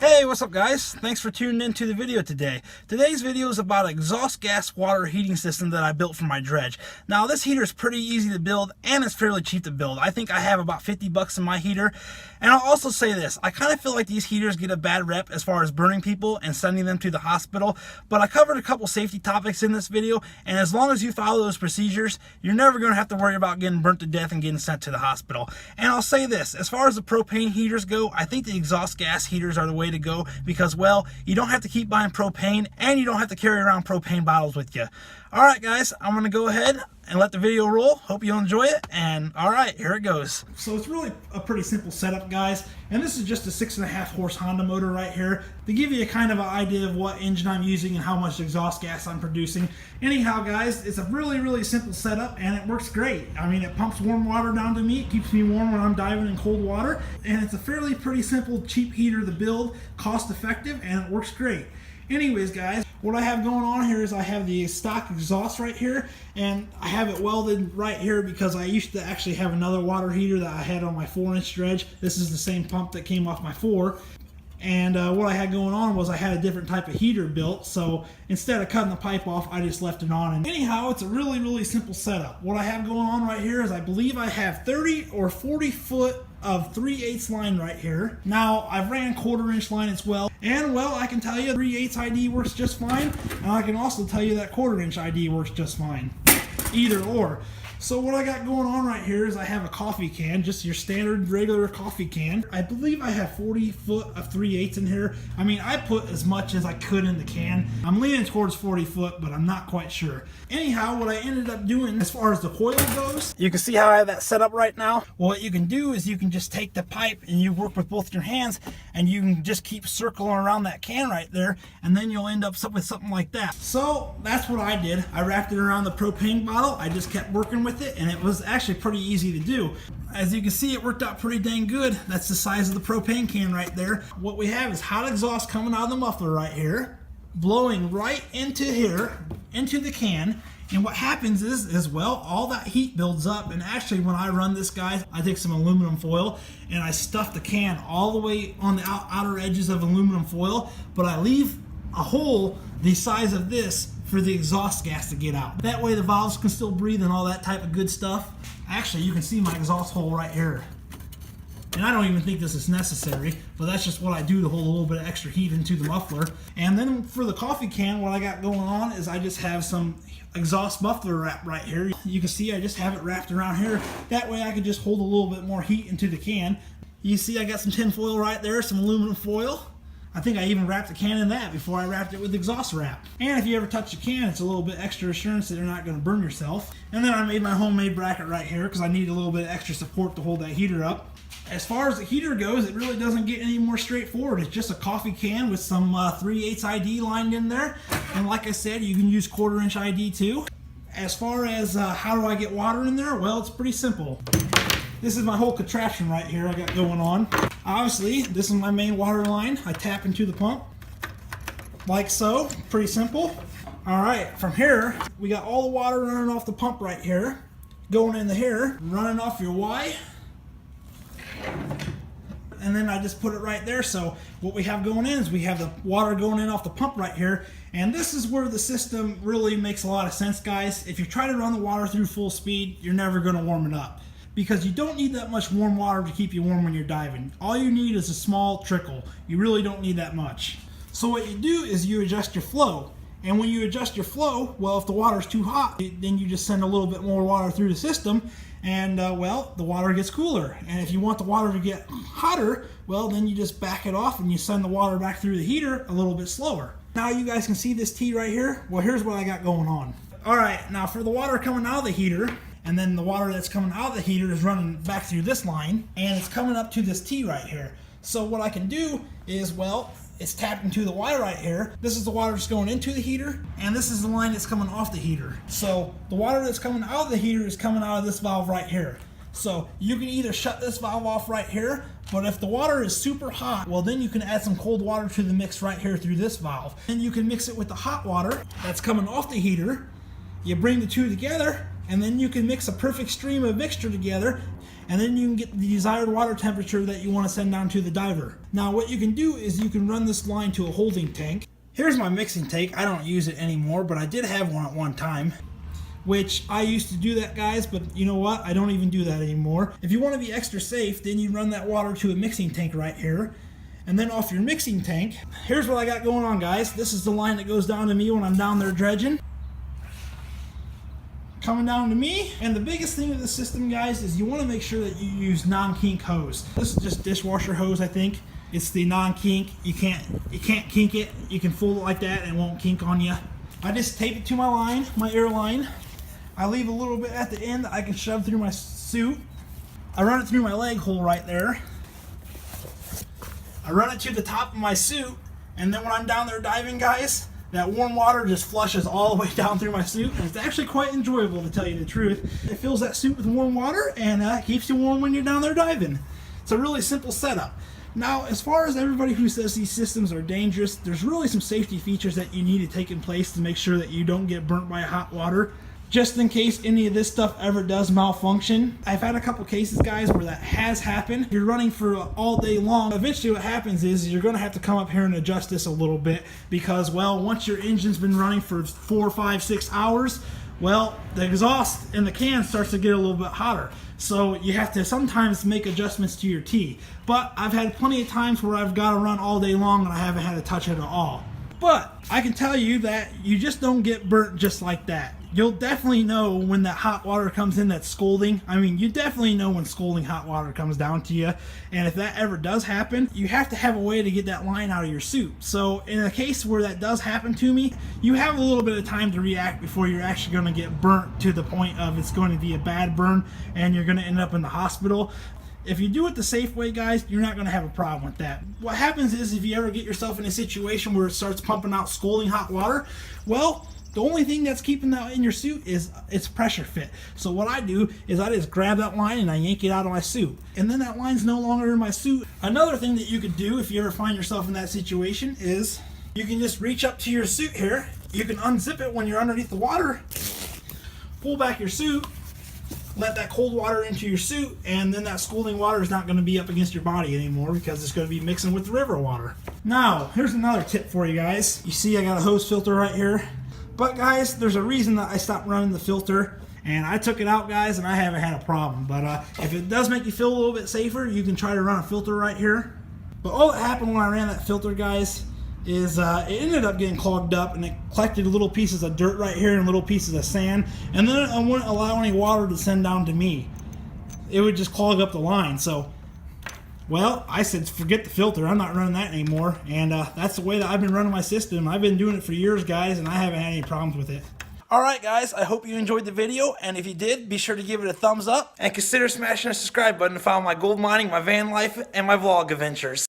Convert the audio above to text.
Hey, what's up guys? Thanks for tuning into the video today. Today's video is about an exhaust gas water heating system that I built for my Dredge. Now this heater is pretty easy to build and it's fairly cheap to build. I think I have about 50 bucks in my heater. And I'll also say this, I kind of feel like these heaters get a bad rep as far as burning people and sending them to the hospital. But I covered a couple safety topics in this video, and as long as you follow those procedures, you're never going to have to worry about getting burnt to death and getting sent to the hospital. And I'll say this, as far as the propane heaters go, I think the exhaust gas heaters are the way to go because, well, you don't have to keep buying propane and you don't have to carry around propane bottles with you. Alright guys, I'm going to go ahead and let the video roll. Hope you enjoy it, and alright, here it goes. So it's really a pretty simple setup guys, and this is just a 6.5 horse Honda motor right here to give you a kind of an idea of what engine I'm using and how much exhaust gas I'm producing. Anyhow guys, it's a really simple setup and it works great. I mean, it pumps warm water down to me, it keeps me warm when I'm diving in cold water, and it's a fairly pretty simple cheap heater to build, cost effective, and it works great. Anyways guys, what I have going on here is I have the stock exhaust right here, and I have it welded right here because I used to actually have another water heater that I had on my 4-inch Dredge. This is the same pump that came off my 4. And what I had going on was I had a different type of heater built, so instead of cutting the pipe off, I just left it on. And anyhow, it's a really simple setup. What I have going on right here is I believe I have 30 or 40 foot of 3/8 line right here. Now, I've ran 1/4-inch line as well, and well, I can tell you 3/8 ID works just fine, and I can also tell you that 1/4-inch ID works just fine. Either or. So what I got going on right here is I have a coffee can, just your standard regular coffee can. I believe I have 40 foot of 3/8 in here. I mean, I put as much as I could in the can. I'm leaning towards 40 foot, but I'm not quite sure. Anyhow, what I ended up doing as far as the coil goes, you can see how I have that set up right now. Well, what you can do is you can just take the pipe and you work with both your hands, and you can just keep circling around that can right there, and then you'll end up with something like that. So that's what I did. I wrapped it around the propane bottle. I just kept working with it, and it was actually pretty easy to do. As you can see, it worked out pretty dang good. That's the size of the propane can right there. What we have is hot exhaust coming out of the muffler right here, blowing right into here, into the can. And what happens is, well, all that heat builds up, and actually when I run this, guys, I take some aluminum foil and I stuff the can all the way on the outer edges of aluminum foil, but I leave a hole the size of this for the exhaust gas to get out. That way the valves can still breathe and all that type of good stuff. Actually, you can see my exhaust hole right here. And I don't even think this is necessary, but that's just what I do to hold a little bit of extra heat into the muffler. And then for the coffee can, what I got going on is I just have some exhaust muffler wrap right here. You can see I just have it wrapped around here. That way I can just hold a little bit more heat into the can. You see I got some tin foil right there, some aluminum foil. I think I even wrapped the can in that before I wrapped it with exhaust wrap. And if you ever touch the can, it's a little bit extra assurance that you're not going to burn yourself. And then I made my homemade bracket right here because I need a little bit of extra support to hold that heater up. As far as the heater goes, it really doesn't get any more straightforward. It's just a coffee can with some 3/8 ID lined in there. And like I said, you can use 1/4-inch ID too. As far as how do I get water in there, well, it's pretty simple. This is my whole contraption right here I got going on. Obviously, this is my main water line. I tap into the pump, like so. Pretty simple. Alright, from here, we got all the water running off the pump right here, going into here, running off your Y, and then I just put it right there. So what we have going in is we have the water going in off the pump right here, and this is where the system really makes a lot of sense, guys. If you try to run the water through full speed, you're never going to warm it up, because you don't need that much warm water to keep you warm when you're diving. All you need is a small trickle. You really don't need that much. So what you do is you adjust your flow. And when you adjust your flow, well, if the water's too hot, then you just send a little bit more water through the system, and well, the water gets cooler. And if you want the water to get hotter, well, then you just back it off and you send the water back through the heater a little bit slower. Now you guys can see this T right here. Well, here's what I got going on. All right, now for the water coming out of the heater, and then the water that's coming out of the heater is running back through this line, and it's coming up to this T right here. So what I can do is, well, it's tapped into the Y right here. This is the water that's going into the heater, and this is the line that's coming off the heater. So the water that's coming out of the heater is coming out of this valve right here. So you can either shut this valve off right here, but if the water is super hot, well, then you can add some cold water to the mix right here through this valve. And you can mix it with the hot water that's coming off the heater. You bring the two together, and then you can mix a perfect stream of mixture together, and then you can get the desired water temperature that you want to send down to the diver. Now what you can do is you can run this line to a holding tank. Here's my mixing tank. I don't use it anymore, but I did have one at one time, which I used to do that, guys, but you know what? I don't even do that anymore. If you want to be extra safe, then you run that water to a mixing tank right here. And then off your mixing tank, here's what I got going on, guys. This is the line that goes down to me when I'm down there dredging. Coming down to me. And the biggest thing of the system, guys, is you want to make sure that you use non-kink hose. This is just dishwasher hose, I think. It's the non-kink. You can't kink it. You can fold it like that and it won't kink on you. I just tape it to my line, my air line. I leave a little bit at the end that I can shove through my suit. I run it through my leg hole right there. I run it to the top of my suit, and then when I'm down there diving, guys, that warm water just flushes all the way down through my suit, and it's actually quite enjoyable, to tell you the truth. It fills that suit with warm water and keeps you warm when you're down there diving. It's a really simple setup. Now, as far as everybody who says these systems are dangerous, there's really some safety features that you need to take in place to make sure that you don't get burnt by hot water, just in case any of this stuff ever does malfunction. I've had a couple cases, guys, where that has happened. You're running for all day long. Eventually what happens is you're going to have to come up here and adjust this a little bit because, well, once your engine's been running for 4, 5, 6 hours, well, the exhaust in the can starts to get a little bit hotter. So you have to sometimes make adjustments to your T. But I've had plenty of times where I've got to run all day long and I haven't had to touch it at all. But I can tell you that you just don't get burnt just like that. You'll definitely know when that hot water comes in that's scalding. I mean, you definitely know when scalding hot water comes down to you. And if that ever does happen, you have to have a way to get that line out of your suit. So in a case where that does happen to me, you have a little bit of time to react before you're actually going to get burnt to the point of it's going to be a bad burn and you're going to end up in the hospital. If you do it the safe way, guys, you're not going to have a problem with that. What happens is if you ever get yourself in a situation where it starts pumping out scalding hot water, well, the only thing that's keeping that in your suit is its pressure fit. So what I do is I just grab that line and I yank it out of my suit. And then that line's no longer in my suit. Another thing that you could do if you ever find yourself in that situation is you can just reach up to your suit here. You can unzip it when you're underneath the water, pull back your suit, let that cold water into your suit, and then that scalding water is not going to be up against your body anymore because it's going to be mixing with the river water. Now, here's another tip for you guys. You see I got a hose filter right here. But guys, there's a reason that I stopped running the filter, and I took it out, guys, and I haven't had a problem. But if it does make you feel a little bit safer, you can try to run a filter right here. But all that happened when I ran that filter, guys, is it ended up getting clogged up, and it collected little pieces of dirt right here and little pieces of sand, and then it wouldn't allow any water to send down to me. It would just clog up the line. So, well, I said forget the filter, I'm not running that anymore, and that's the way that I've been running my system. I've been doing it for years, guys, and I haven't had any problems with it. Alright guys, I hope you enjoyed the video, and if you did, be sure to give it a thumbs up, and consider smashing the subscribe button to follow my gold mining, my van life, and my vlog adventures.